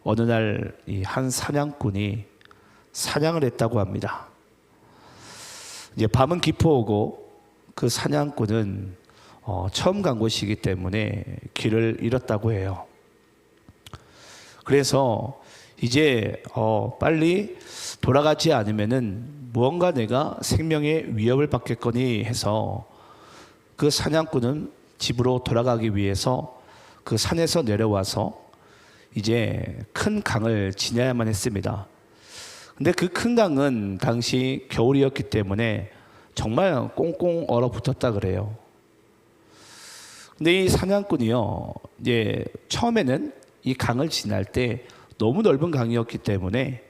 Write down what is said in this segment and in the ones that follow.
어느 날 이 한 사냥꾼이 사냥을 했다고 합니다. 이제 밤은 깊어오고 그 사냥꾼은 처음 간 곳이기 때문에 길을 잃었다고 해요. 그래서 이제 빨리 돌아가지 않으면은 무언가 내가 생명의 위협을 받겠거니 해서 그 사냥꾼은 집으로 돌아가기 위해서 그 산에서 내려와서 이제 큰 강을 지나야만 했습니다. 근데 그 큰 강은 당시 겨울이었기 때문에 정말 꽁꽁 얼어붙었다 그래요. 근데 이 사냥꾼이요, 이제 처음에는 이 강을 지날 때 너무 넓은 강이었기 때문에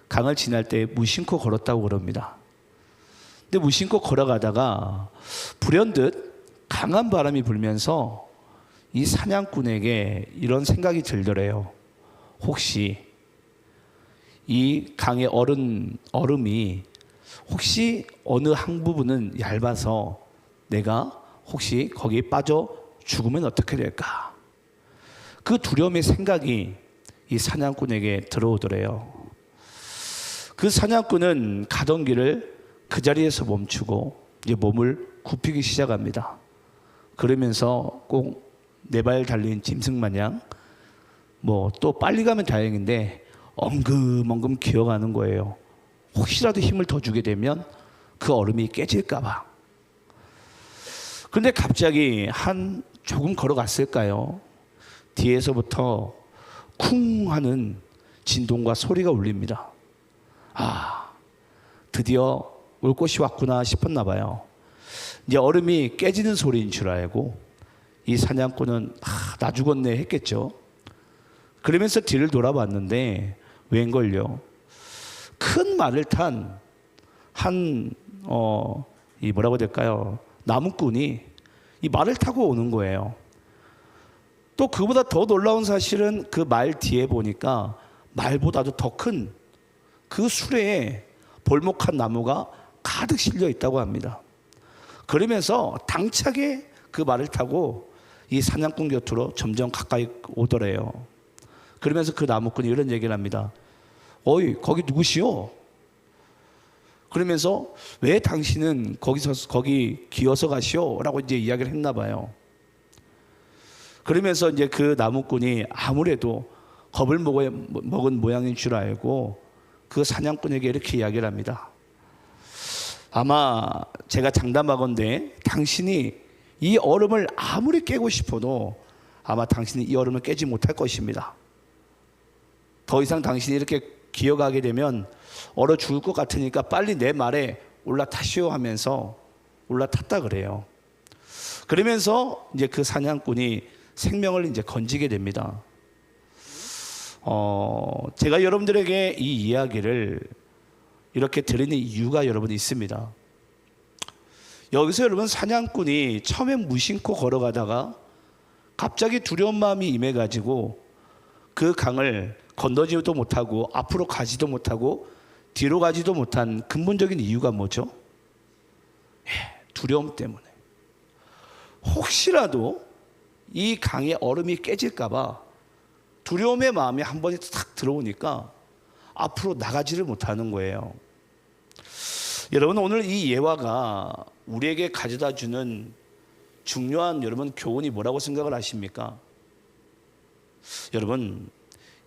강을 지날 때 무심코 걸었다고 그럽니다. 근데 무심코 걸어가다가 불현듯 강한 바람이 불면서 이 사냥꾼에게 이런 생각이 들더래요. 혹시 이 강의 얼음이 혹시 어느 한 부분은 얇아서 내가 혹시 거기에 빠져 죽으면 어떻게 될까? 그 두려움의 생각이 이 사냥꾼에게 들어오더래요. 그 사냥꾼은 가던 길을 그 자리에서 멈추고 이제 몸을 굽히기 시작합니다. 그러면서 꼭 네 발 달린 짐승 마냥 뭐 또 빨리 가면 다행인데 엉금엉금 기어가는 거예요. 혹시라도 힘을 더 주게 되면 그 얼음이 깨질까 봐. 그런데 갑자기 한 조금 걸어갔을까요? 뒤에서부터 쿵 하는 진동과 소리가 울립니다. 아, 드디어 올 곳이 왔구나 싶었나 봐요. 이제 얼음이 깨지는 소리인 줄 알고 이 사냥꾼은 나 죽었네 했겠죠. 그러면서 뒤를 돌아봤는데 웬걸요, 큰 말을 탄 한 이 뭐라고 될까요, 나무꾼이 이 말을 타고 오는 거예요. 또 그보다 더 놀라운 사실은 그 말 뒤에 보니까 말보다도 더 큰 그 수레에 볼목한 나무가 가득 실려 있다고 합니다. 그러면서 당차게 그 말을 타고 이 사냥꾼 곁으로 점점 가까이 오더래요. 그러면서 그 나무꾼이 이런 얘기를 합니다. 어이, 거기 누구시오? 그러면서 왜 당신은 거기 기어서 가시오? 라고 이제 이야기를 했나 봐요. 그러면서 이제 그 나무꾼이 아무래도 겁을 먹은 모양인 줄 알고 그 사냥꾼에게 이렇게 이야기를 합니다. 아마 제가 장담하건대 당신이 이 얼음을 아무리 깨고 싶어도 아마 당신이 이 얼음을 깨지 못할 것입니다. 더 이상 당신이 이렇게 기어가게 되면 얼어 죽을 것 같으니까 빨리 내 말에 올라타시오 하면서 올라탔다 그래요. 그러면서 이제 그 사냥꾼이 생명을 이제 건지게 됩니다. 제가 여러분들에게 이 이야기를 이렇게 드리는 이유가 여러분 있습니다. 여기서 여러분 사냥꾼이 처음에 무심코 걸어가다가 갑자기 두려운 마음이 임해가지고 그 강을 건너지도 못하고 앞으로 가지도 못하고 뒤로 가지도 못한 근본적인 이유가 뭐죠? 두려움 때문에. 혹시라도 이 강의 얼음이 깨질까봐 두려움의 마음이 한 번에 탁 들어오니까 앞으로 나가지를 못하는 거예요. 여러분, 오늘 이 예화가 우리에게 가져다 주는 중요한 여러분 교훈이 뭐라고 생각을 하십니까? 여러분,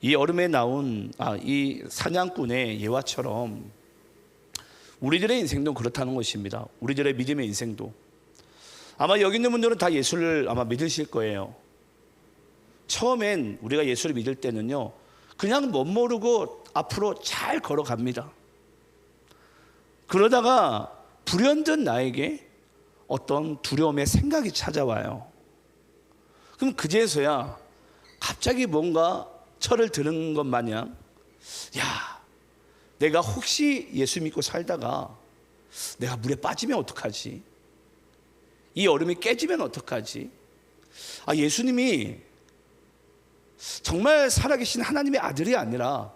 이 얼음에 나온 이 사냥꾼의 예화처럼 우리들의 인생도 그렇다는 것입니다. 우리들의 믿음의 인생도. 아마 여기 있는 분들은 다 예수를 아마 믿으실 거예요. 처음엔 우리가 예수를 믿을 때는요, 그냥 멋모르고 앞으로 잘 걸어갑니다. 그러다가 불현듯 나에게 어떤 두려움의 생각이 찾아와요. 그럼 그제서야 갑자기 뭔가 철을 드는 것 마냥, 야, 내가 혹시 예수 믿고 살다가 내가 물에 빠지면 어떡하지? 이 얼음이 깨지면 어떡하지? 예수님이 정말 살아계신 하나님의 아들이 아니라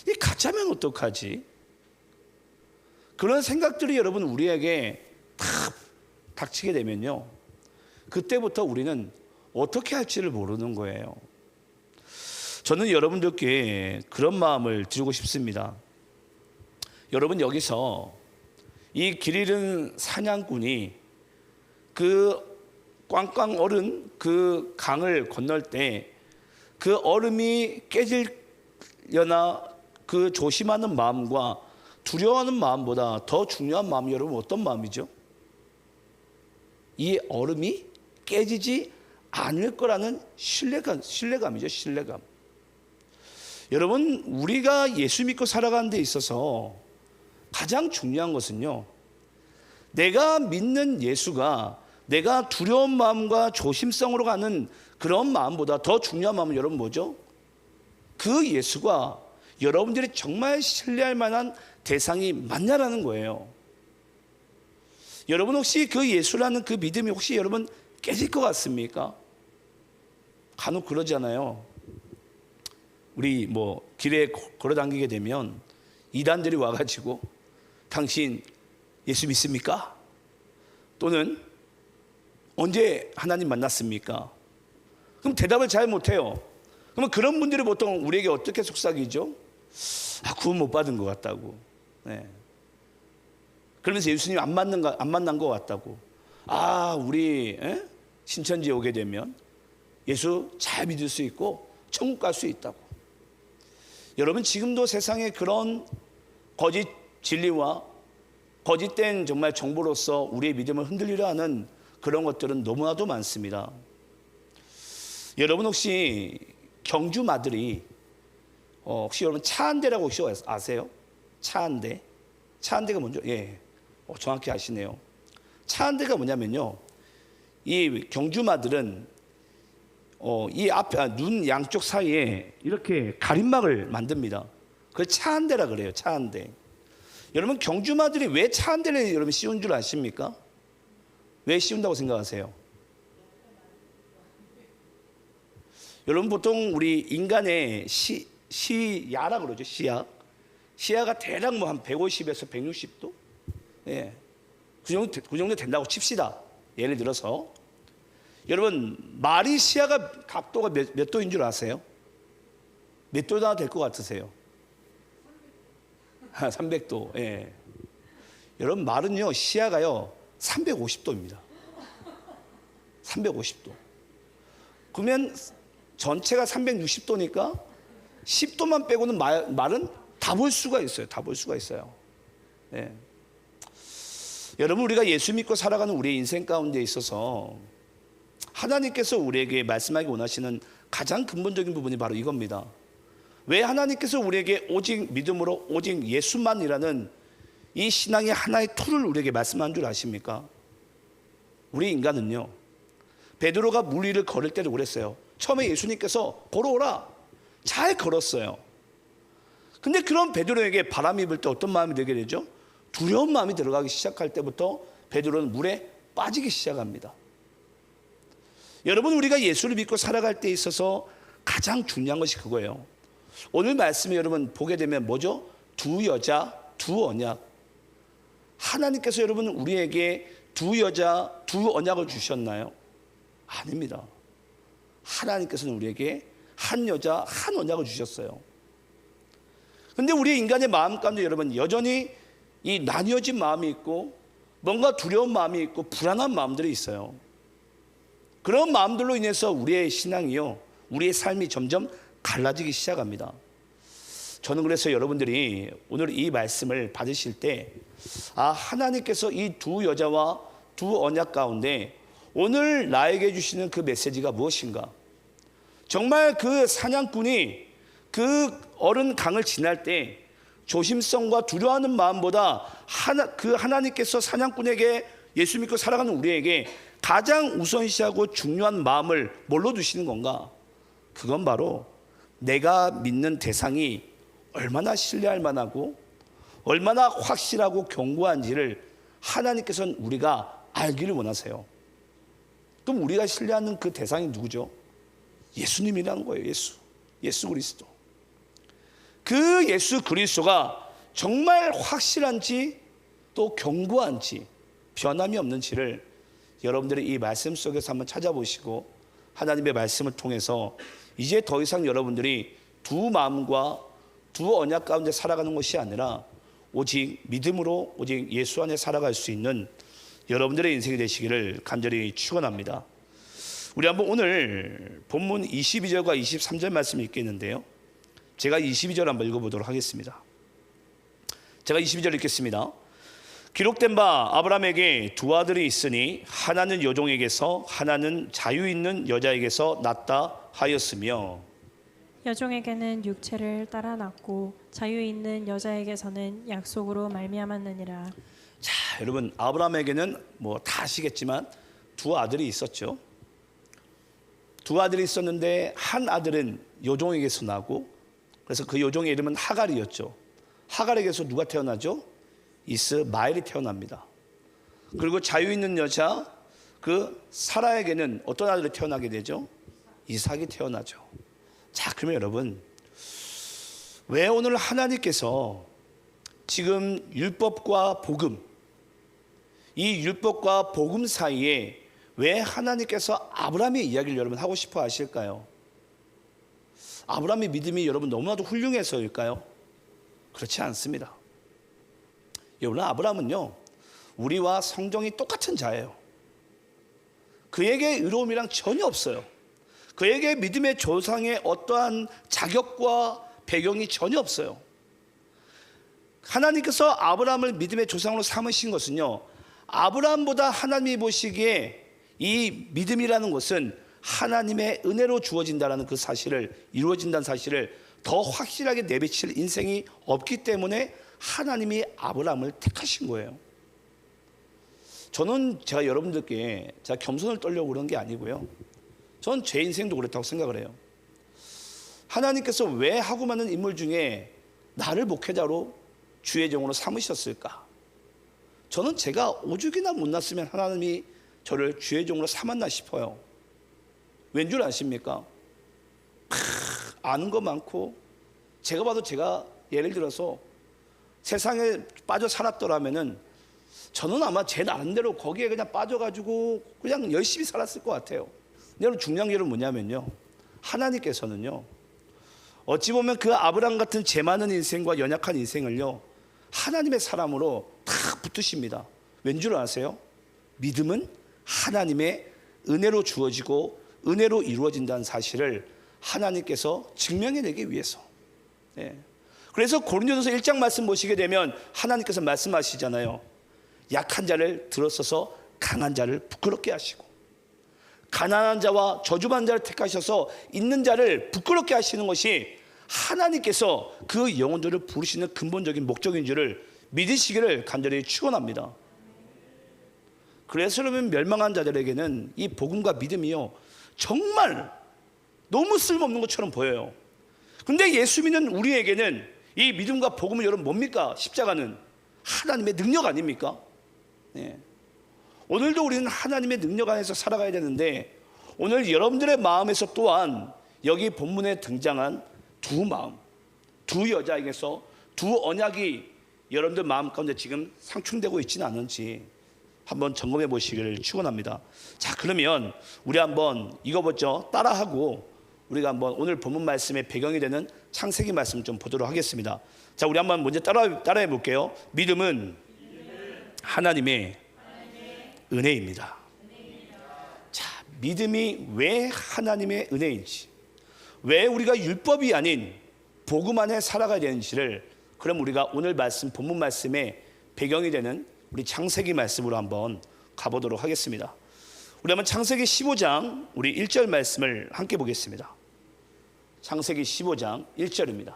이 가짜면 어떡하지? 그런 생각들이 여러분 우리에게 탁 닥치게 되면요, 그때부터 우리는 어떻게 할지를 모르는 거예요. 저는 여러분들께 그런 마음을 드리고 싶습니다. 여러분, 여기서 이 길 잃은 사냥꾼이 그 꽝꽝 얼은 그 강을 건널 때 그 얼음이 깨질려나 그 조심하는 마음과 두려워하는 마음보다 더 중요한 마음이 여러분 어떤 마음이죠? 이 얼음이 깨지지 않을 거라는 신뢰감이죠. 신뢰감. 여러분, 우리가 예수 믿고 살아가는 데 있어서 가장 중요한 것은요, 내가 믿는 예수가 내가 두려운 마음과 조심성으로 가는 그런 마음보다 더 중요한 마음은 여러분 뭐죠? 그 예수가 여러분들이 정말 신뢰할 만한 대상이 맞냐라는 거예요. 여러분, 혹시 그 예수라는 그 믿음이 혹시 여러분 깨질 것 같습니까? 간혹 그러잖아요. 우리 뭐 길에 걸어 다니게 되면 이단들이 와가지고 당신 예수 믿습니까? 또는 언제 하나님 만났습니까? 그럼 대답을 잘 못해요. 그러면 그런 분들이 보통 우리에게 어떻게 속삭이죠? 구원 못 받은 것 같다고. 네. 그러면서 예수님 안 만난 것 같다고. 우리 신천지에 오게 되면 예수 잘 믿을 수 있고 천국 갈 수 있다고. 여러분, 지금도 세상에 그런 거짓 진리와 거짓된 정말 정보로서 우리의 믿음을 흔들리려 하는 그런 것들은 너무나도 많습니다. 여러분, 혹시 경주 마들이 혹시 여러분 차안대라고 혹시 아세요? 차안대. 차안대가 뭔지? 예, 정확히 아시네요. 차안대가 뭐냐면요, 이 경주 마들은 이 앞에 눈 양쪽 사이에 이렇게 가림막을 만듭니다. 그걸 차안대라 그래요. 차안대. 여러분, 경주 마들이 왜 차안대를 여러분 씌운 줄 아십니까? 왜 씌운다고 생각하세요? 여러분, 보통 우리 인간의 시야라 그러죠. 시야가 대략 뭐 한 150에서 160도? 예. 그 정도 된다고 칩시다. 예를 들어서. 여러분, 말이 시야가 각도가 몇 도인 줄 아세요? 몇 도나 될 것 같으세요? 300도. 예. 여러분, 말은요, 시야가요, 350도입니다. 350도. 그러면 전체가 360도니까 10도만 빼고는 말은 다 볼 수가 있어요. 다 볼 수가 있어요. 네. 여러분, 우리가 예수 믿고 살아가는 우리의 인생 가운데 있어서 하나님께서 우리에게 말씀하기 원하시는 가장 근본적인 부분이 바로 이겁니다. 왜 하나님께서 우리에게 오직 믿음으로 오직 예수만이라는 이 신앙의 하나의 툴을 우리에게 말씀한 줄 아십니까? 우리 인간은요, 베드로가 물 위를 걸을 때도 그랬어요. 처음에 예수님께서 걸어오라, 잘 걸었어요. 근데 그런 베드로에게 바람이 불 때 어떤 마음이 들게 되죠? 두려운 마음이 들어가기 시작할 때부터 베드로는 물에 빠지기 시작합니다. 여러분, 우리가 예수를 믿고 살아갈 때 있어서 가장 중요한 것이 그거예요. 오늘 말씀에 여러분 보게 되면 뭐죠? 두 여자, 두 언약. 하나님께서 여러분 우리에게 두 여자, 두 언약을 주셨나요? 아닙니다. 하나님께서는 우리에게 한 여자, 한 언약을 주셨어요. 근데 우리 인간의 마음 가운데 여러분 여전히 이 나뉘어진 마음이 있고 뭔가 두려운 마음이 있고 불안한 마음들이 있어요. 그런 마음들로 인해서 우리의 신앙이요, 우리의 삶이 점점 갈라지기 시작합니다. 저는 그래서 여러분들이 오늘 이 말씀을 받으실 때 하나님께서 이 두 여자와 두 언약 가운데 오늘 나에게 주시는 그 메시지가 무엇인가? 정말 그 사냥꾼이 그 어른 강을 지날 때 조심성과 두려워하는 마음보다 하나님께서 사냥꾼에게 예수 믿고 살아가는 우리에게 가장 우선시하고 중요한 마음을 뭘로 두시는 건가? 그건 바로 내가 믿는 대상이 얼마나 신뢰할 만하고 얼마나 확실하고 견고한지를 하나님께서는 우리가 알기를 원하세요. 그럼 우리가 신뢰하는 그 대상이 누구죠? 예수님이라는 거예요. 예수 그리스도. 그 예수 그리스도가 정말 확실한지 또 견고한지 변함이 없는지를 여러분들이 이 말씀 속에서 한번 찾아보시고 하나님의 말씀을 통해서 이제 더 이상 여러분들이 두 마음과 두 언약 가운데 살아가는 것이 아니라 오직 믿음으로 오직 예수 안에 살아갈 수 있는 여러분들의 인생이 되시기를 간절히 축원합니다. 우리 한번 오늘 본문 22절과 23절 말씀이 있겠는데요, 제가 22절 한번 읽어보도록 하겠습니다. 제가 22절 읽겠습니다. 기록된 바 아브라함에게 두 아들이 있으니 하나는 여종에게서 하나는 자유 있는 여자에게서 낳다 하였으며, 여종에게는 육체를 따라 낳고 자유 있는 여자에게서는 약속으로 말미암았느니라. 자, 여러분, 아브라함에게는 뭐 다 아시겠지만 두 아들이 있었죠. 두 아들이 있었는데 한 아들은 여종에게서 나고, 그래서 그 여종의 이름은 하갈이었죠. 하갈에게서 누가 태어나죠? 이스마엘이 태어납니다. 그리고 자유 있는 여자 그 사라에게는 어떤 아들이 태어나게 되죠? 이삭이 태어나죠. 자, 그러면 여러분, 왜 오늘 하나님께서 지금 율법과 복음, 이 율법과 복음 사이에 왜 하나님께서 아브라함의 이야기를 여러분 하고 싶어 하실까요? 아브라함의 믿음이 여러분 너무나도 훌륭해서일까요? 그렇지 않습니다. 여러분, 아브라함은요, 우리와 성정이 똑같은 자예요. 그에게 의로움이랑 전혀 없어요. 그에게 믿음의 조상의 어떠한 자격과 배경이 전혀 없어요. 하나님께서 아브라함을 믿음의 조상으로 삼으신 것은요, 아브라함보다 하나님이 보시기에 이 믿음이라는 것은 하나님의 은혜로 주어진다는 그 사실을, 이루어진다는 사실을 더 확실하게 내비칠 인생이 없기 때문에 하나님이 아브라함을 택하신 거예요. 저는 제가 여러분들께 제가 겸손을 떨려고 그런 게 아니고요, 전 제 인생도 그렇다고 생각을 해요. 하나님께서 왜 하고 많은 인물 중에 나를 목회자로 주의 종으로 삼으셨을까? 저는 제가 오죽이나 못났으면 하나님이 저를 주의 종으로 삼았나 싶어요. 왠 줄 아십니까? 아는 거 많고, 제가 봐도 제가 예를 들어서 세상에 빠져 살았더라면은 저는 아마 제 나름대로 거기에 그냥 빠져가지고 그냥 열심히 살았을 것 같아요. 여러분, 중요한 게 뭐냐면요, 하나님께서는요, 어찌 보면 그 아브라함 같은 재 많은 인생과 연약한 인생을요, 하나님의 사람으로 다 붙으십니다. 왠 줄 아세요? 믿음은 하나님의 은혜로 주어지고 은혜로 이루어진다는 사실을 하나님께서 증명해내기 위해서. 예. 그래서 고린도전서 1장 말씀 보시게 되면 하나님께서 말씀하시잖아요. 약한 자를 들어서서 강한 자를 부끄럽게 하시고, 가난한 자와 저주받은 자를 택하셔서 있는 자를 부끄럽게 하시는 것이 하나님께서 그 영혼들을 부르시는 근본적인 목적인 줄을 믿으시기를 간절히 축원합니다. 그래서 그러면 멸망한 자들에게는 이 복음과 믿음이요, 정말 너무 쓸모없는 것처럼 보여요. 근데 예수 믿는 우리에게는 이 믿음과 복음은 여러분 뭡니까? 십자가는 하나님의 능력 아닙니까? 네. 오늘도 우리는 하나님의 능력 안에서 살아가야 되는데, 오늘 여러분들의 마음에서 또한 여기 본문에 등장한 두 마음, 두 여자에게서 두 언약이 여러분들 마음 가운데 지금 상충되고 있지는 않은지 한번 점검해 보시기를 축원합니다. 자, 그러면 우리 한번 이거 보죠. 따라하고 우리가 한번 오늘 본문 말씀의 배경이 되는 창세기 말씀 좀 보도록 하겠습니다. 자, 우리 한번 먼저 따라해 볼게요. 믿음은 하나님의 은혜입니다. 자, 믿음이 왜 하나님의 은혜인지, 왜 우리가 율법이 아닌 복음 안에 살아가야 되는지를, 그럼 우리가 오늘 말씀, 본문 말씀의 배경이 되는 우리 창세기 말씀으로 한번 가보도록 하겠습니다. 우리 한번 창세기 15장 우리 1절 말씀을 함께 보겠습니다. 창세기 15장 1절입니다.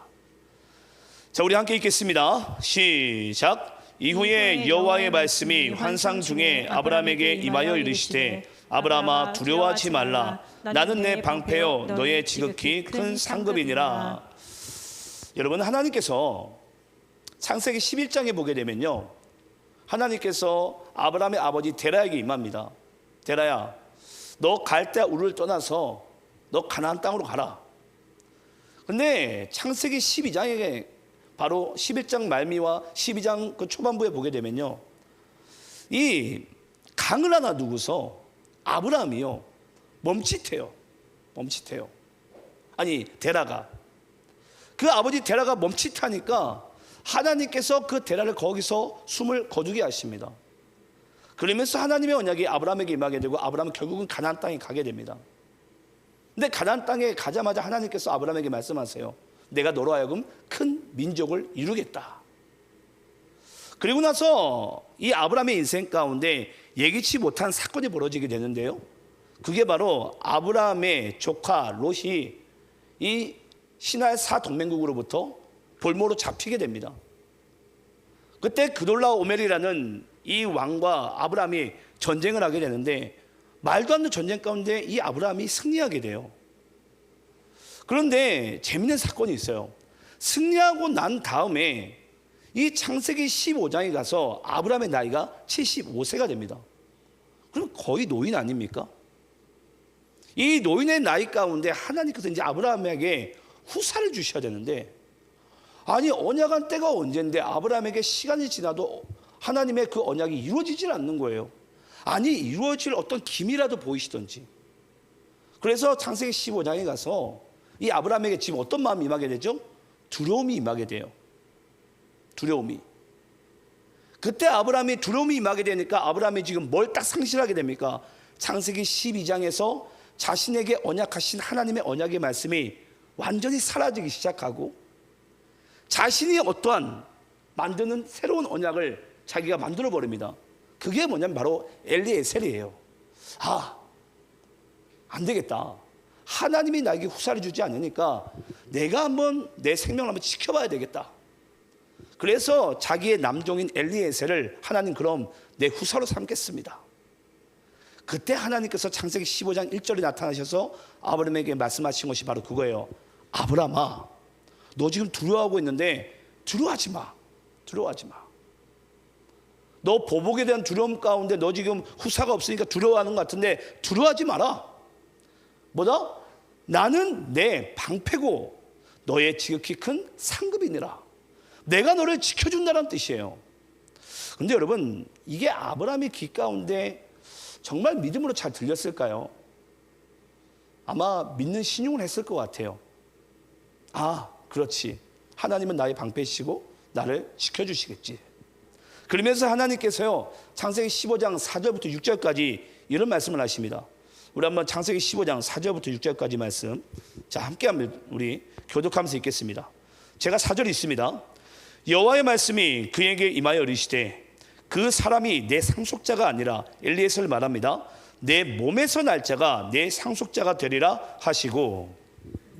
자, 우리 함께 읽겠습니다. 시작. 이후에 여호와의 말씀이 환상 중에 아브라함에게 임하여 이르시되, 아브라함아 두려워하지 말라. 나는 내 방패요 너의 지극히 큰 상급이니라. 여러분, 하나님께서 창세기 11장에 보게 되면요, 하나님께서 아브라함의 아버지 데라에게 임합니다. 데라야, 너 갈대 우르를 떠나서 너 가나안 땅으로 가라. 근데 창세기 12장에 바로 11장 말미와 12장 그 초반부에 보게 되면요, 이 강을 하나 두고서 아브라함이요 멈칫해요. 아니 데라가. 그 아버지 데라가 멈칫하니까 하나님께서 그 데라를 거기서 숨을 거두게 하십니다. 그러면서 하나님의 언약이 아브라함에게 임하게 되고 아브라함은 결국은 가나안 땅에 가게 됩니다. 근데 가나안 땅에 가자마자 하나님께서 아브라함에게 말씀하세요. 내가 너로 하여금 큰 민족을 이루겠다. 그리고 나서 이 아브라함의 인생 가운데 예기치 못한 사건이 벌어지게 되는데요. 그게 바로 아브라함의 조카 롯이 이 신할 사동맹국으로부터 볼모로 잡히게 됩니다. 그때 그돌라오멜이라는 이 왕과 아브라함이 전쟁을 하게 되는데 말도 안 되는 전쟁 가운데 이 아브라함이 승리하게 돼요. 그런데 재밌는 사건이 있어요. 승리하고 난 다음에 이 창세기 15장에 가서 아브라함의 나이가 75세가 됩니다. 그럼 거의 노인 아닙니까? 이 노인의 나이 가운데 하나님께서 이제 아브라함에게 후사를 주셔야 되는데, 아니 언약한 때가 언젠데 아브라함에게 시간이 지나도 하나님의 그 언약이 이루어지질 않는 거예요. 아니 이루어질 어떤 기미라도 보이시던지. 그래서 창세기 15장에 가서 이 아브라함에게 지금 어떤 마음이 임하게 되죠? 두려움이 임하게 돼요. 두려움이. 그때 아브라함이 두려움이 임하게 되니까 아브라함이 지금 뭘 딱 상실하게 됩니까? 창세기 12장에서 자신에게 언약하신 하나님의 언약의 말씀이 완전히 사라지기 시작하고 자신이 어떠한 만드는 새로운 언약을 자기가 만들어 버립니다. 그게 뭐냐면 바로 엘리에셀이에요. 안 되겠다. 하나님이 나에게 후사를 주지 않으니까 내가 한번 내 생명을 한번 지켜봐야 되겠다. 그래서 자기의 남종인 엘리에셀을 하나님 그럼 내 후사로 삼겠습니다. 그때 하나님께서 창세기 15장 1절에 나타나셔서 아브라함에게 말씀하신 것이 바로 그거예요. 아브라함아, 너 지금 두려워하고 있는데 두려워하지 마. 두려워하지 마. 너 보복에 대한 두려움 가운데 너 지금 후사가 없으니까 두려워하는 것 같은데 두려워하지 마라. 뭐다? 나는 내 방패고 너의 지극히 큰 상급이니라. 내가 너를 지켜준다는 뜻이에요. 그런데 여러분, 이게 아브라함의 귀 가운데 정말 믿음으로 잘 들렸을까요? 아마 믿는 신용을 했을 것 같아요. 그렇지. 하나님은 나의 방패시고 나를 지켜주시겠지. 그러면서 하나님께서요, 창세기 15장 4절부터 6절까지 이런 말씀을 하십니다. 우리 한번 창세기 15장 4절부터 6절까지 말씀, 자 함께 한번 우리 교독하면서 읽겠습니다. 제가 4절 있습니다. 여호와의 말씀이 그에게 임하여 이르시되 그 사람이 내 상속자가 아니라 엘리에셀을 말합니다. 내 몸에서 날 자가 내 상속자가 되리라 하시고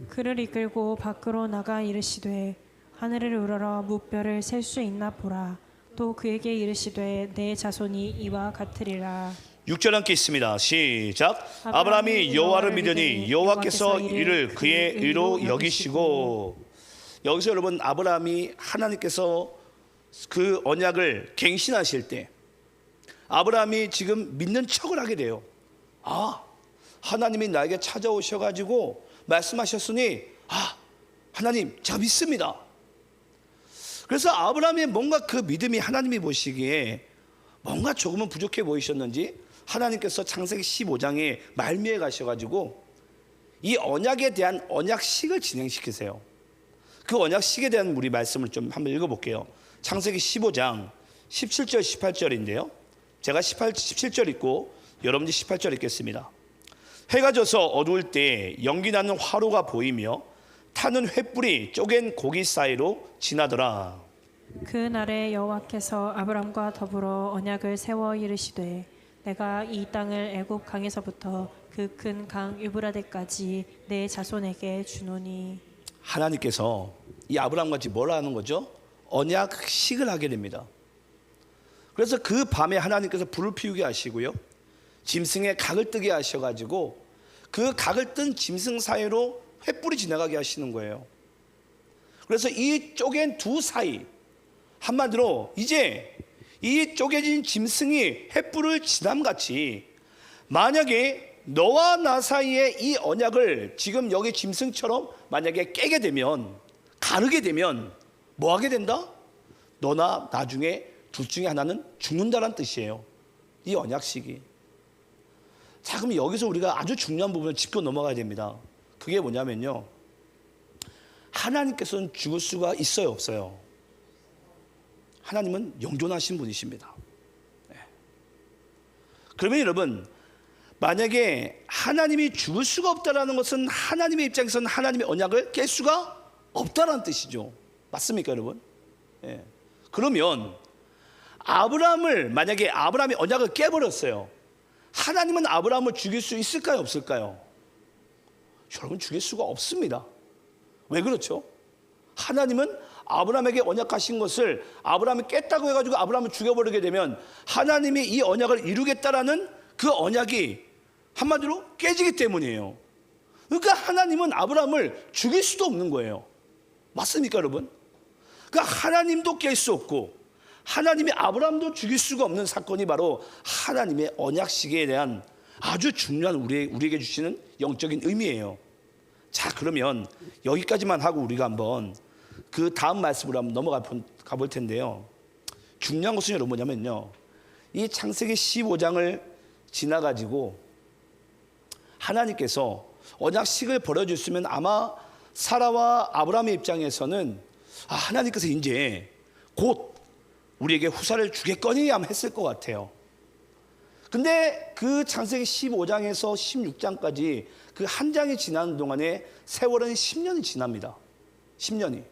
그를 이끌고 밖으로 나가 이르시되 하늘을 우러러 무뼈를 셀 수 있나 보라. 또 그에게 이르시되 내 자손이 이와 같으리라. 6절 함께 있습니다. 시작. 아브라함이 여호와를 믿으니 여호와께서 이를 그의 의로 여기시고. 여기서 여러분, 아브라함이 하나님께서 그 언약을 갱신하실 때 아브라함이 지금 믿는 척을 하게 돼요. 하나님이 나에게 찾아오셔가지고 말씀하셨으니 하나님 제가 믿습니다. 그래서 아브라함의 뭔가 그 믿음이 하나님이 보시기에 뭔가 조금은 부족해 보이셨는지 하나님께서 창세기 15장에 말미에 가셔가지고 이 언약에 대한 언약식을 진행시키세요. 그 언약식에 대한 우리 말씀을 좀 한번 읽어볼게요. 창세기 15장 17절 18절인데요. 제가 17절 읽고 여러분들이 18절 읽겠습니다. 해가 져서 어두울 때 연기 나는 화로가 보이며 타는 횃불이 쪼갠 고기 사이로 지나더라. 그 날에 여호와께서 아브람과 더불어 언약을 세워 이르시되 내가 이 땅을 애굽 강에서부터 그 큰 강 유브라데까지 내 자손에게 주노니. 하나님께서 이 아브라함과 같이 뭘 하는 거죠? 언약식을 하게 됩니다. 그래서 그 밤에 하나님께서 불을 피우게 하시고요, 짐승의 각을 뜨게 하셔가지고 그 각을 뜬 짐승 사이로 횃불이 지나가게 하시는 거예요. 그래서 이 쪼갠 두 사이, 한마디로 이제 이 쪼개진 짐승이 횃불을 지남같이 만약에 너와 나 사이에 이 언약을 지금 여기 짐승처럼 만약에 깨게 되면, 가르게 되면 뭐 하게 된다? 너나 나중에 둘 중에 하나는 죽는다는 뜻이에요. 이 언약식이. 자, 그럼 여기서 우리가 아주 중요한 부분을 짚고 넘어가야 됩니다. 그게 뭐냐면요, 하나님께서는 죽을 수가 있어요, 없어요? 하나님은 영존하신 분이십니다. 그러면 여러분, 만약에 하나님이 죽을 수가 없다는 것은 하나님의 입장에서는 하나님의 언약을 깰 수가 없다는 뜻이죠. 맞습니까, 여러분? 예. 그러면 만약에 아브라함이 언약을 깨버렸어요. 하나님은 아브라함을 죽일 수 있을까요, 없을까요? 여러분, 죽일 수가 없습니다. 왜 그렇죠? 하나님은 아브라함에게 언약하신 것을 아브라함이 깼다고 해가지고 아브라함을 죽여버리게 되면 하나님이 이 언약을 이루겠다라는 그 언약이 한마디로 깨지기 때문이에요. 그러니까 하나님은 아브라함을 죽일 수도 없는 거예요. 맞습니까, 여러분? 그러니까 하나님도 깰 수 없고 하나님이 아브라함도 죽일 수가 없는 사건이 바로 하나님의 언약식에 대한 아주 중요한 우리에게 주시는 영적인 의미예요. 자, 그러면 여기까지만 하고 우리가 한번 그 다음 말씀으로 한번 넘어가 볼 텐데요. 중요한 것은 여러분 뭐냐면요, 이 창세기 15장을 지나가지고 하나님께서 언약식을 벌여줬으면 아마 사라와 아브라함의 입장에서는 하나님께서 이제 곧 우리에게 후사를 주겠거니 아마 했을 것 같아요. 근데 그 창세기 15장에서 16장까지 그 한 장이 지나는 동안에 세월은 10년이 지납니다. 10년이.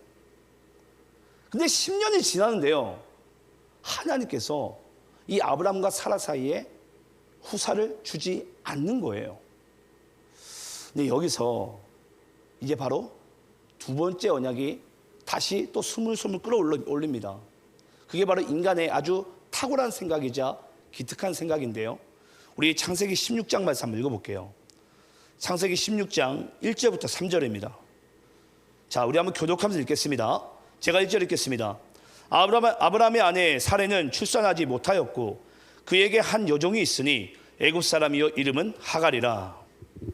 근데 10년이 지나는데요, 하나님께서 이 아브라함과 사라 사이에 후사를 주지 않는 거예요. 근데 여기서 이제 바로 두 번째 언약이 다시 또 스물스물 끌어올립니다. 그게 바로 인간의 아주 탁월한 생각이자 기특한 생각인데요. 우리 창세기 16장 말씀 한번 읽어볼게요. 창세기 16장 1절부터 3절입니다. 자, 우리 한번 교독하면서 읽겠습니다. 제가 1절 읽겠습니다. 아브라함의 아내 사레는 출산하지 못하였고 그에게 한 여종이 있으니 애굽 사람이요 이름은 하갈이라.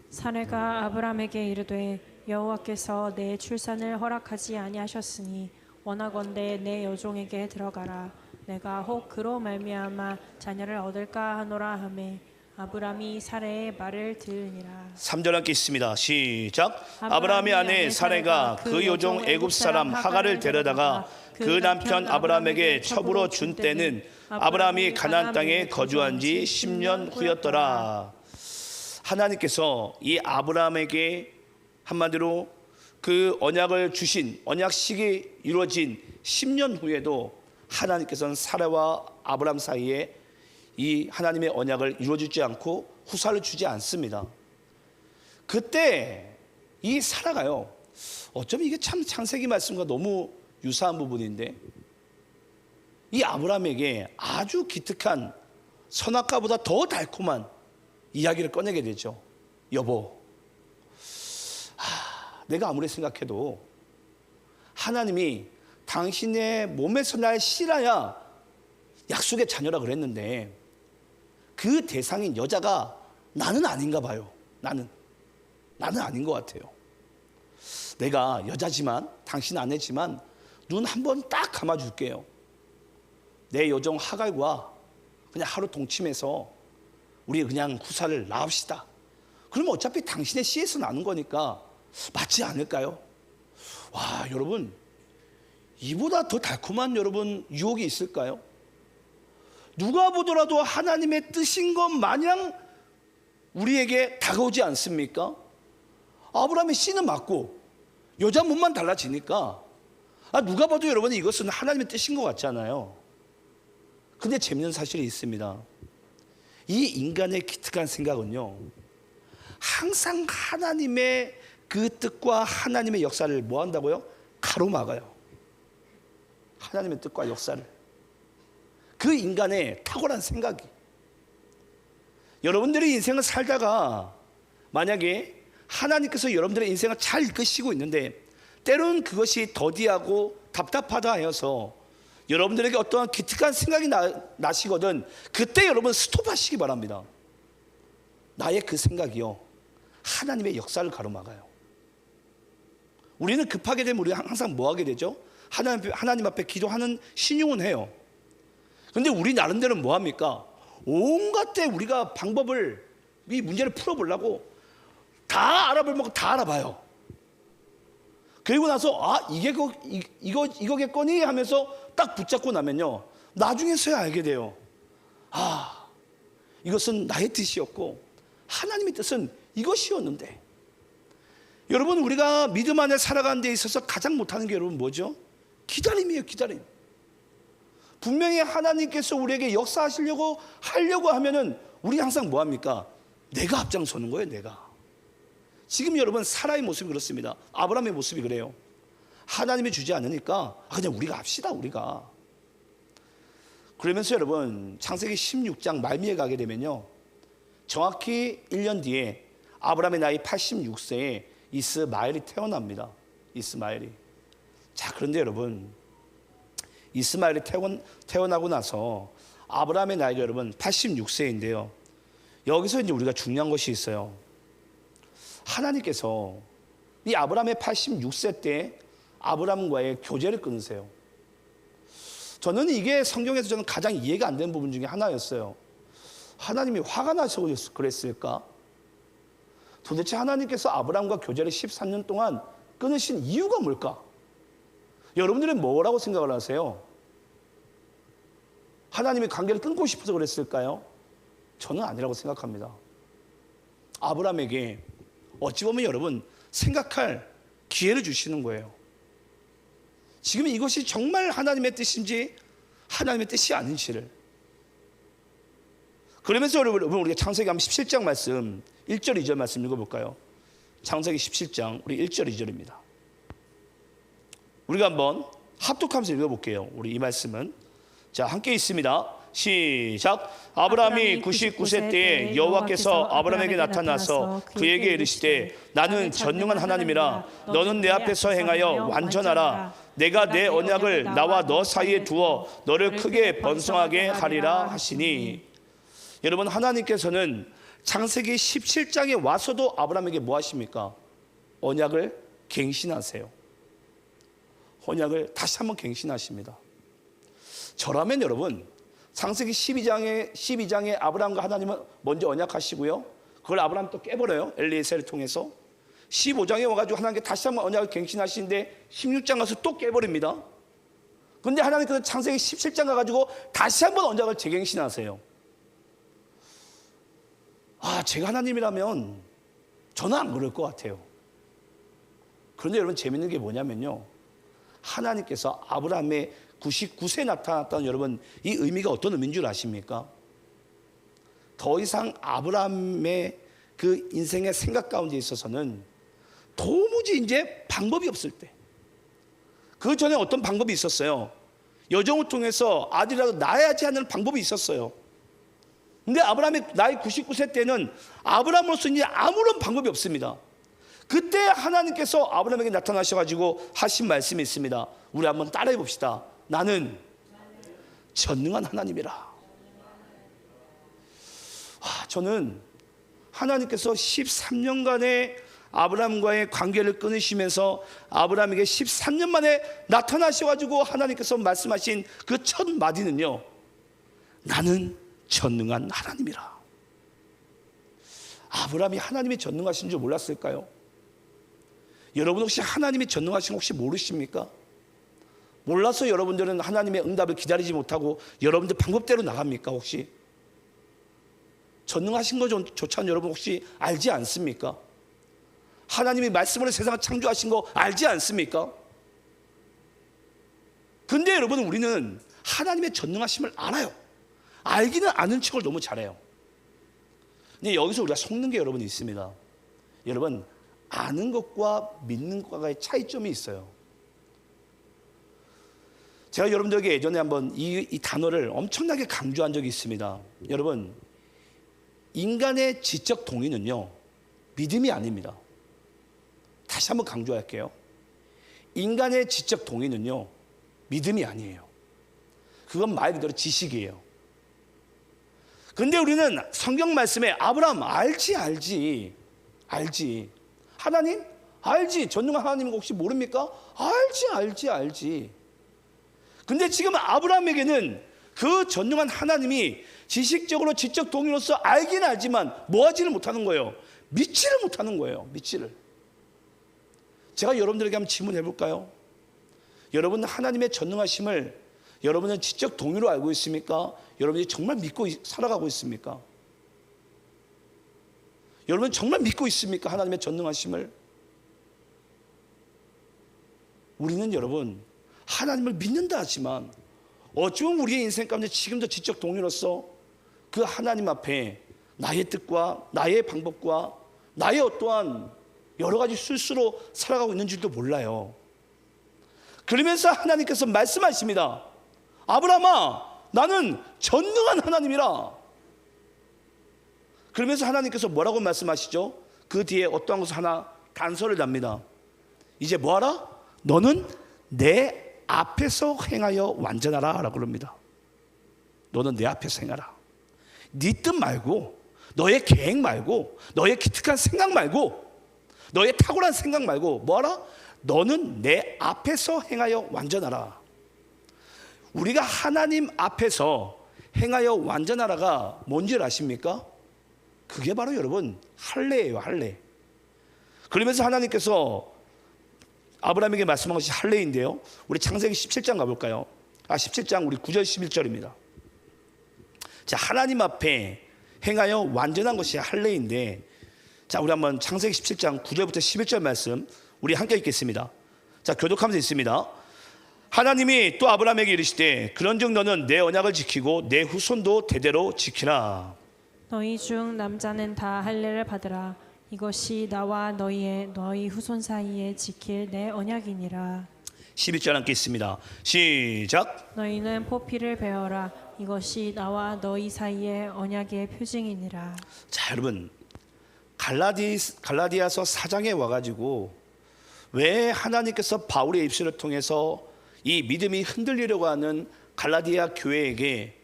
사레가 아브람에게 이르되 여호와께서 내 출산을 허락하지 아니하셨으니 원하건대 내 여종에게 들어가라. 내가 혹 그로 말미암아 자녀를 얻을까 하노라 하매 아브람이 사레의 말을 들으니라. 3절 함께 있습니다. 시작. 아브라함의 아내 사레가 그 여종 애굽 사람 하갈을 데려다가 그 남편 아브라함에게 첩으로 준 때는 아브라함이 가나안 땅에 거주한 지 10년 후였더라. 하나님께서 이 아브라함에게 한마디로 그 언약을 주신 언약식이 이루어진 10년 후에도 하나님께서는 사라와 아브라함 사이에 이 하나님의 언약을 이루어주지 않고 후사를 주지 않습니다. 그때 이 사라가요, 어쩌면 이게 참 창세기 말씀과 너무 유사한 부분인데 이 아브라함에게 아주 기특한 선악과보다 더 달콤한 이야기를 꺼내게 되죠. 여보, 내가 아무리 생각해도 하나님이 당신의 몸에서 날 씨라야 약속의 자녀라 그랬는데 그 대상인 여자가 나는 아닌가 봐요. 나는 아닌 것 같아요. 내가 여자지만 당신 아내지만 눈 한 번 딱 감아줄게요. 내 여종 하갈과 그냥 하루 동침해서 우리 그냥 후사를 낳읍시다. 그러면 어차피 당신의 씨에서 나는 거니까 맞지 않을까요? 와, 여러분, 이보다 더 달콤한 여러분 유혹이 있을까요? 누가 보더라도 하나님의 뜻인 것 마냥 우리에게 다가오지 않습니까? 아브라함의 씨는 맞고 여자 몸만 달라지니까 누가 봐도 여러분 이것은 하나님의 뜻인 것 같잖아요. 근데 재밌는 사실이 있습니다. 이 인간의 기특한 생각은요, 항상 하나님의 그 뜻과 하나님의 역사를 뭐 한다고요? 가로막아요. 하나님의 뜻과 역사를. 그 인간의 탁월한 생각이. 여러분들의 인생을 살다가 만약에 하나님께서 여러분들의 인생을 잘 이끄시고 있는데 때로는 그것이 더디하고 답답하다 하여서 여러분들에게 어떠한 기특한 생각이 나시거든 그때 여러분 스톱하시기 바랍니다. 나의 그 생각이요, 하나님의 역사를 가로막아요. 우리는 급하게 되면 우리가 항상 뭐 하게 되죠? 하나님 앞에 기도하는 신용은 해요. 근데 우리 나름대로는 뭐 합니까? 온갖 때 우리가 방법을, 이 문제를 풀어보려고 다 알아볼 만큼 다 알아봐요. 그리고 나서 이거겠거니 하면서 딱 붙잡고 나면요, 나중에서야 알게 돼요. 이것은 나의 뜻이었고 하나님의 뜻은 이것이었는데. 여러분, 우리가 믿음 안에 살아가는 데 있어서 가장 못하는 게 여러분 뭐죠? 기다림이에요. 기다림. 분명히 하나님께서 우리에게 역사하시려고 하면은 우리 항상 뭐합니까? 내가 앞장서는 거예요. 내가. 지금 여러분 사라의 모습이 그렇습니다. 아브라함의 모습이 그래요. 하나님이 주지 않으니까 그냥 우리가 합시다. 우리가. 그러면서 여러분 창세기 16장 말미에 가게 되면요, 정확히 1년 뒤에 아브라함의 나이 86세에 이스마엘이 태어납니다. 이스마엘이. 자, 그런데 여러분, 이스마엘이 태어나고 나서 아브라함의 나이가 여러분 86세인데요. 여기서 이제 우리가 중요한 것이 있어요. 하나님께서 이 아브라함의 86세 때 아브라함과의 교제를 끊으세요. 저는 이게 성경에서 저는 가장 이해가 안 되는 부분 중에 하나였어요. 하나님이 화가 나서 그랬을까? 도대체 하나님께서 아브라함과 교제를 13년 동안 끊으신 이유가 뭘까? 여러분들은 뭐라고 생각을 하세요? 하나님이 관계를 끊고 싶어서 그랬을까요? 저는 아니라고 생각합니다. 아브라함에게 어찌 보면 여러분 생각할 기회를 주시는 거예요. 지금 이것이 정말 하나님의 뜻인지 하나님의 뜻이 아닌지를. 그러면서 여러분 우리가 창세기 17장 말씀 1절 2절 말씀 읽어볼까요? 창세기 17장 우리 1절 2절입니다. 우리가 한번 합독하면서 읽어볼게요. 우리 이 말씀은 자 함께 있습니다. 시작. 아브라함이 99세 때에 여호와께서 아브라함에게 나타나서 그에게 이르시되 나는 전능한 하나님이라 너는 내 앞에서 행하여 완전하라. 내가 내 언약을 나와 너 사이에 두어 너를 크게 번성하게 하리라 하시니. 여러분, 하나님께서는 창세기 17장에 와서도 아브라함에게 뭐 하십니까? 언약을 갱신하세요. 언약을 다시 한번 갱신하십니다. 저라면 여러분 창세기 12장에 아브라함과 하나님은 먼저 언약하시고요, 그걸 아브라함 또 깨버려요. 엘리에셀을 통해서. 15장에 와가지고 하나님께 다시 한번 언약을 갱신하시는데 16장 가서 또 깨버립니다. 그런데 하나님께서 창세기 17장 가가지고 다시 한번 언약을 재갱신하세요. 제가 하나님이라면 저는 안 그럴 것 같아요. 그런데 여러분 재밌는 게 뭐냐면요, 하나님께서 아브라함의 99세에 나타났다는 여러분 이 의미가 어떤 의미인 줄 아십니까? 더 이상 아브라함의 그 인생의 생각 가운데 있어서는 도무지 이제 방법이 없을 때, 그 전에 어떤 방법이 있었어요? 여정을 통해서 아들이라도 낳아야지 하는 방법이 있었어요. 근데 아브라함의 나이 99세 때는 아브라함으로서 이제 아무런 방법이 없습니다. 그때 하나님께서 아브라함에게 나타나셔가지고 하신 말씀이 있습니다. 우리 한번 따라해 봅시다. 나는 전능한 하나님이라. 저는 하나님께서 13년간의 아브라함과의 관계를 끊으시면서 아브라함에게 13년 만에 나타나셔가지고 하나님께서 말씀하신 그 첫 마디는요, 나는 전능한 하나님이라. 아브라함이 하나님이 전능하신 줄 몰랐을까요? 여러분 혹시 하나님이 전능하신 거 혹시 모르십니까? 몰라서 여러분들은 하나님의 응답을 기다리지 못하고 여러분들 방법대로 나갑니까? 혹시 전능하신 거조차 여러분 혹시 알지 않습니까? 하나님이 말씀으로 세상을 창조하신 거 알지 않습니까? 근데 여러분 우리는 하나님의 전능하심을 알아요. 알기는 아는 척을 너무 잘해요. 근데 여기서 우리가 속는 게 여러분 있습니다. 여러분, 아는 것과 믿는 것과의 차이점이 있어요. 제가 여러분들에게 예전에 한번 이 단어를 엄청나게 강조한 적이 있습니다. 여러분, 인간의 지적 동의는요, 믿음이 아닙니다. 다시 한번 강조할게요. 인간의 지적 동의는요, 믿음이 아니에요. 그건 말 그대로 지식이에요. 근데 우리는 성경 말씀에 아브라함 알지. 하나님 알지. 전능한 하나님인 거 혹시 모릅니까? 알지. 근데 지금 아브라함에게는 그 전능한 하나님이 지식적으로 지적 동의로서 알긴 알지만 뭐 하지를 못하는 거예요? 믿지를 못하는 거예요. 믿지를. 제가 여러분들에게 한번 질문해 볼까요? 여러분 하나님의 전능하심을 여러분은 지적 동의로 알고 있습니까? 여러분이 정말 믿고 살아가고 있습니까? 여러분 정말 믿고 있습니까? 하나님의 전능하심을. 우리는 여러분 하나님을 믿는다 하지만 어쩌면 우리의 인생 가운데 지금도 지적 동의로서 그 하나님 앞에 나의 뜻과 나의 방법과 나의 어떠한 여러 가지 술수로 살아가고 있는 줄도 몰라요. 그러면서 하나님께서 말씀하십니다. 아브라함아, 나는 전능한 하나님이라. 그러면서 하나님께서 뭐라고 말씀하시죠? 그 뒤에 어떠한 것을 하나 단서를 납니다. 이제 뭐하라? 너는 내 앞에서 행하여 완전하라 라고 그럽니다. 너는 내 앞에서 행하라. 네 뜻 말고, 너의 계획 말고, 너의 기특한 생각 말고, 너의 탁월한 생각 말고 뭐하라? 너는 내 앞에서 행하여 완전하라. 우리가 하나님 앞에서 행하여 완전하라가 뭔지 아십니까? 그게 바로 여러분 할례예요. 할례. 그러면서 하나님께서 아브라함에게 말씀한 것이 할례인데요, 우리 창세기 17장 가볼까요? 17장 우리 9절 11절입니다. 자, 하나님 앞에 행하여 완전한 것이 할례인데, 자, 우리 한번 창세기 17장 9절부터 11절 말씀 우리 함께 읽겠습니다. 자, 교독하면서 있습니다. 하나님이 또 아브라함에게 이르시되 그런즉 너는 내 언약을 지키고 내 후손도 대대로 지키라. 너희 중 남자는 다 할례를 받으라. 이것이 나와 너희 후손 사이에 지킬 내 언약이니라. 11절 함께 있습니다. 시작. 너희는 포피를 베어라. 이것이 나와 너희 사이의 언약의 표징이니라. 자, 여러분 갈라디아서 4장에 와가지고 왜 하나님께서 바울의 입술을 통해서 이 믿음이 흔들리려고 하는 갈라디아 교회에게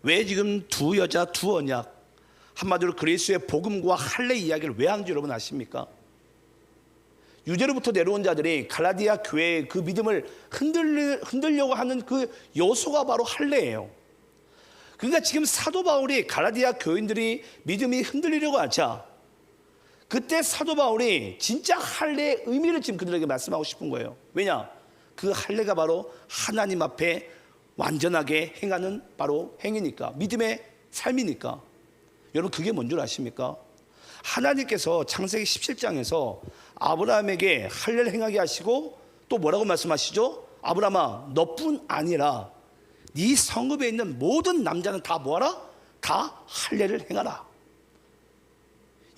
왜 지금 두 여자 두 언약, 한마디로 그리스도의 복음과 할례 이야기를 왜 하는지 여러분 아십니까? 유대로부터 내려온 자들이 갈라디아 교회의 그 믿음을 흔들려고 하는 그 요소가 바로 할례예요. 그러니까 지금 사도 바울이 갈라디아 교인들이 믿음이 흔들리려고 하자, 그때 사도 바울이 진짜 할례의 의미를 지금 그들에게 말씀하고 싶은 거예요. 왜냐? 그 할례가 바로 하나님 앞에 완전하게 행하는 바로 행위니까, 믿음의 삶이니까. 여러분 그게 뭔 줄 아십니까? 하나님께서 창세기 17장에서 아브라함에게 할례를 행하게 하시고 또 뭐라고 말씀하시죠? 아브라함아, 너뿐 아니라 네 성읍에 있는 모든 남자는 다 뭐하라? 다 할례를 행하라.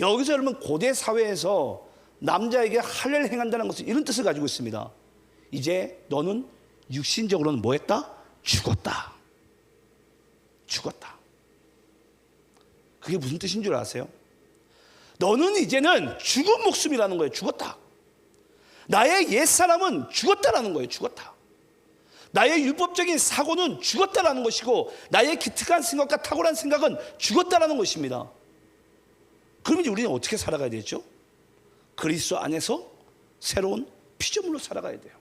여기서 여러분 고대 사회에서 남자에게 할례를 행한다는 것은 이런 뜻을 가지고 있습니다. 이제 너는 육신적으로는 뭐 했다? 죽었다. 죽었다. 그게 무슨 뜻인 줄 아세요? 너는 이제는 죽은 목숨이라는 거예요. 죽었다. 나의 옛사람은 죽었다라는 거예요. 죽었다. 나의 율법적인 사고는 죽었다라는 것이고, 나의 기특한 생각과 탁월한 생각은 죽었다라는 것입니다. 그럼 이제 우리는 어떻게 살아가야 되죠? 그리스도 안에서 새로운 피조물로 살아가야 돼요.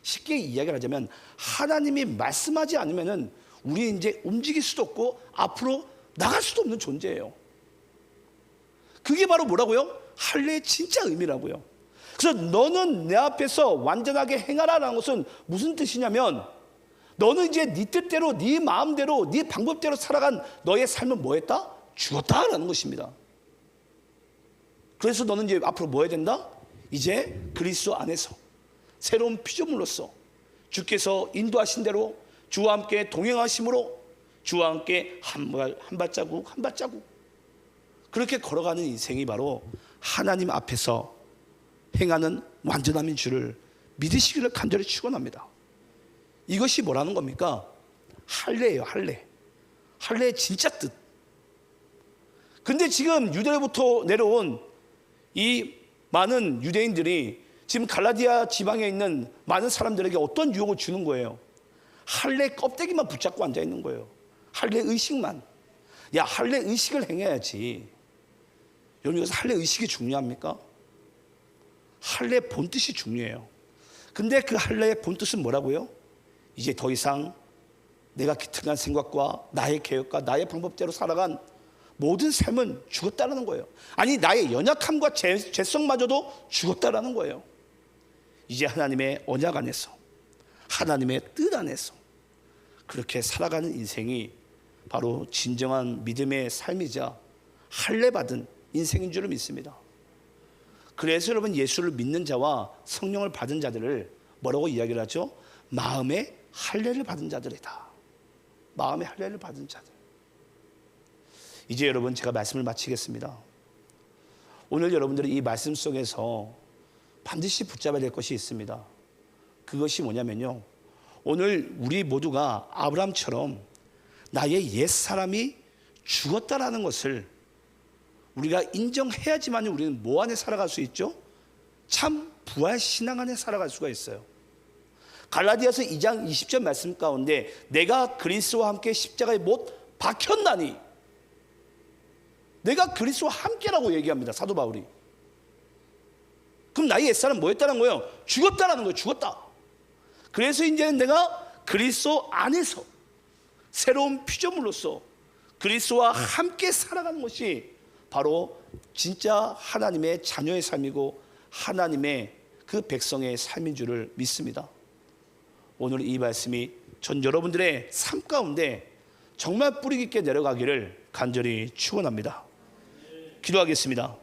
쉽게 이야기를 하자면 하나님이 말씀하지 않으면은 우리 이제 움직일 수도 없고 앞으로 나갈 수도 없는 존재예요. 그게 바로 뭐라고요? 할례의 진짜 의미라고요. 그래서 너는 내 앞에서 완전하게 행하라라는 것은 무슨 뜻이냐면, 너는 이제 네 뜻대로 네 마음대로 네 방법대로 살아간 너의 삶은 뭐했다? 죽었다라는 것입니다. 그래서 너는 이제 앞으로 뭐 해야 된다? 이제 그리스도 안에서 새로운 피조물로서 주께서 인도하신 대로 주와 함께 동행하심으로 주와 함께 한 발자국 한 발자국 그렇게 걸어가는 인생이 바로 하나님 앞에서 행하는 완전함인 줄을 믿으시기를 간절히 축원합니다. 이것이 뭐라는 겁니까? 할례예요. 할례. 할례의 진짜 뜻. 근데 지금 유대로부터 내려온 이 많은 유대인들이 지금 갈라디아 지방에 있는 많은 사람들에게 어떤 유혹을 주는 거예요? 할례 껍데기만 붙잡고 앉아 있는 거예요. 할례 의식만. 야, 할례 의식을 행해야지. 여러분, 여기서 할례 의식이 중요합니까? 할례 본뜻이 중요해요. 근데 그 할례의 본뜻은 뭐라고요? 이제 더 이상 내가 기특한 생각과 나의 계획과 나의 방법대로 살아간 모든 삶은 죽었다라는 거예요. 아니, 나의 연약함과 죄성마저도 죽었다라는 거예요. 이제 하나님의 언약 안에서, 하나님의 뜻 안에서 그렇게 살아가는 인생이 바로 진정한 믿음의 삶이자 할례받은 인생인 줄을 믿습니다. 그래서 여러분, 예수를 믿는 자와 성령을 받은 자들을 뭐라고 이야기를 하죠? 마음의 할례를 받은 자들이다. 마음의 할례를 받은 자들. 이제 여러분, 제가 말씀을 마치겠습니다. 오늘 여러분들이 이 말씀 속에서 반드시 붙잡아야 될 것이 있습니다. 그것이 뭐냐면요, 오늘 우리 모두가 아브라함처럼 나의 옛사람이 죽었다라는 것을 우리가 인정해야지만 우리는 뭐 안에 살아갈 수 있죠? 참 부활신앙 안에 살아갈 수가 있어요. 갈라디아서 2장 20절 말씀 가운데 내가 그리스도와 함께 십자가에 못 박혔나니, 내가 그리스도와 함께라고 얘기합니다, 사도 바울이. 그럼 나의 옛사람 뭐였다는 거예요? 죽었다라는 거예요. 죽었다. 그래서 이제는 내가 그리스도 안에서 새로운 피조물로서 그리스도와 함께 살아가는 것이 바로 진짜 하나님의 자녀의 삶이고 하나님의 그 백성의 삶인 줄을 믿습니다. 오늘 이 말씀이 전 여러분들의 삶 가운데 정말 뿌리 깊게 내려가기를 간절히 축원합니다. 기도하겠습니다.